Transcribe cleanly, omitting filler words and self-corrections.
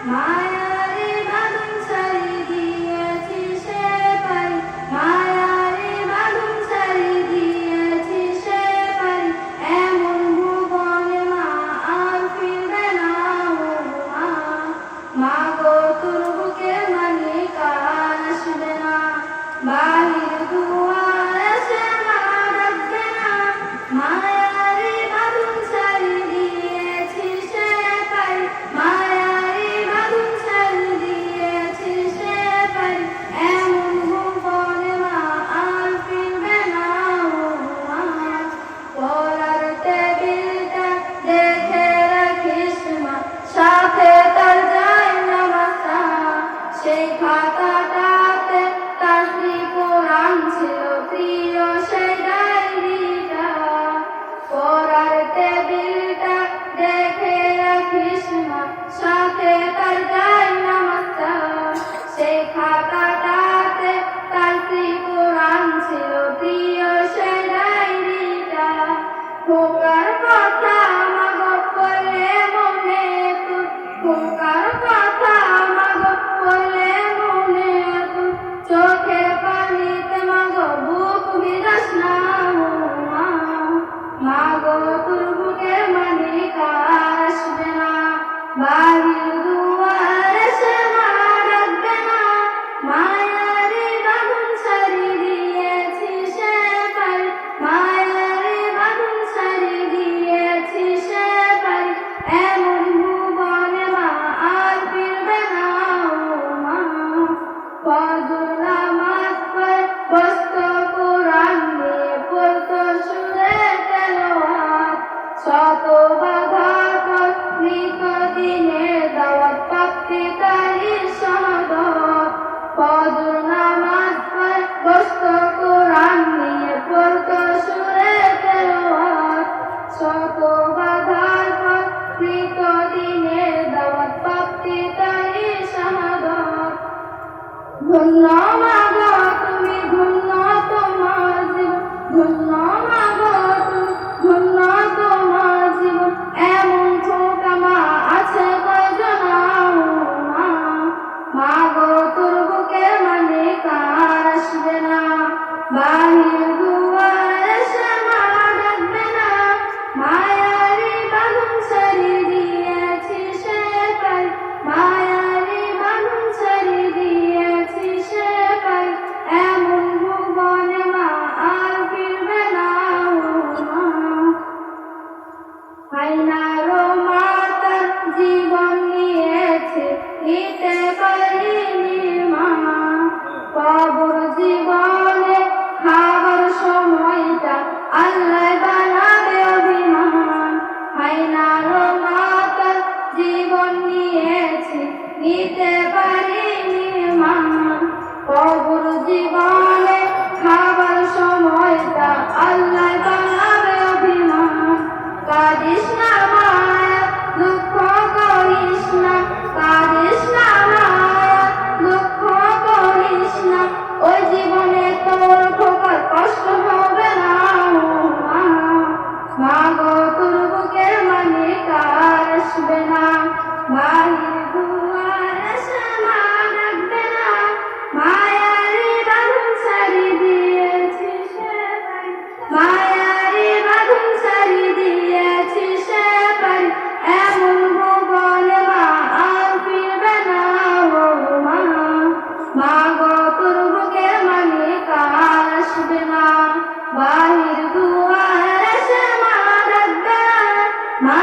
মায়ারে বাঁধন ছাড়ি দিয়েছি সে পারি, মায়ারে বাঁধন ছাড়ি দিয়েছি সে পারি, এমন ভুবনে মা আর ফিরবে না ও মা। মা গো তোর বুকে মালিক আর আসবে না, বাহির দুয়ারে সে মা ডাকবে না। মায়ারে বাঁধন ছাড়ি দিয়েছি সে পারি, মায়ারে বাঁধন ছাড়ি দিয়েছি সে পারি, এমন ভুবনে মা আর ফিরবে না ও মা। পড়ার টেবিলটা দেখে রাখিস মা, সাথে তার যায় নামাজটা, সেই খাতাটাতে তার কোরআন ছিল প্রিয় সেই ডায়েরিটা। পড়ার টেবিলটা দেখে রাখিস মা, সাথে তার যায় নামাজটা, সেই খাতাটাতে তার কোরআন ছিল প্রিয় সেই ডায়েরিটা। খোকার কথা মাগো পড়লে মনে তোর, খোকার কথা মাগো পড়লে মনে তোর, চোখের পানিতে মাগো বুক ভিজাস না ও মা। মাগো তোর বুকের মালিক আর আসবে না, বাহির দুয়ারে সে মা ডাকবে না। মায়ারে বাঁধন ছাড়ি দিয়েছি সে পারি, মায়ারে বাঁধন ছাড়ি দিয়েছি সে পারি, এমন ভুবনে মা আর ফিরবে না ও মা। ফজর নামাজ পড়ে বসত কোরআন নিয়ে, পড়তো সুরে তেলাওয়াত, শত বাধার পর নিত্যদিনের দাওয়াত প্রাপ্তি তারই শাহাদাত। ফজর নামাজ পড়ে বসত কোরআন নিয়ে, পড়তো সুরে তেলাওয়াত, শত বাধার পর নিত্যদিনের দাওয়াত প্রাপ্তি তারই শাহাদাত। ধন্য মাগো তুমি, ধন্য তোমার জীবন, ধন্য মাগো তুমি, ধন্য তোমার জীবন, এমন খোকা মা আছে কয়জন ও মা। মাগো তোর বুকের মালিক আর আসবে না, বাহির দুয়ারে সে মা ডাকবে না। মায়ারে বাঁধন ছাড়ি দিয়েছি সে পারি, মায়ারে বাঁধন ছাড়ি দিয়েছি সে পারি, এমন ভুবনে মা আর ফিরবে না ও মা। আয়নারও মা তার জীবন নিয়েছে, নিতে পারিনি মা। কবর জীবনে খাবার সময়টা আল্লাহ বানাবে অভিমান। আয়নারও মা তার জীবন নিয়েছে, নিতে পারিনি মা। কবর জীবনে খাবার সময়টা আল্লাহ বানাবে অভিমান। কাঁদিস না মায়া দুঃখ করিস না, কাঁদিস না মায়া দুঃখ করিস না, ওই জীবনে তোর খোকার কষ্ট হবে না ও মা। মাগো তোর বুকের মালিক আর আসবে না, বাহির দুয়ারে সে মা ডাকবে না। মায়ারে বাঁধন ছাড়ি দিয়েছি সে পারি, মায়ারে বাঁধন ছাড়ি দিয়েছি সে পারি, এমন ভুবনে মা আর ফিরবে না ও মা। মাগো তোর বুকের মালিক আর আসবে না, বাহির দুয়ারে সে মা ডাকবে না।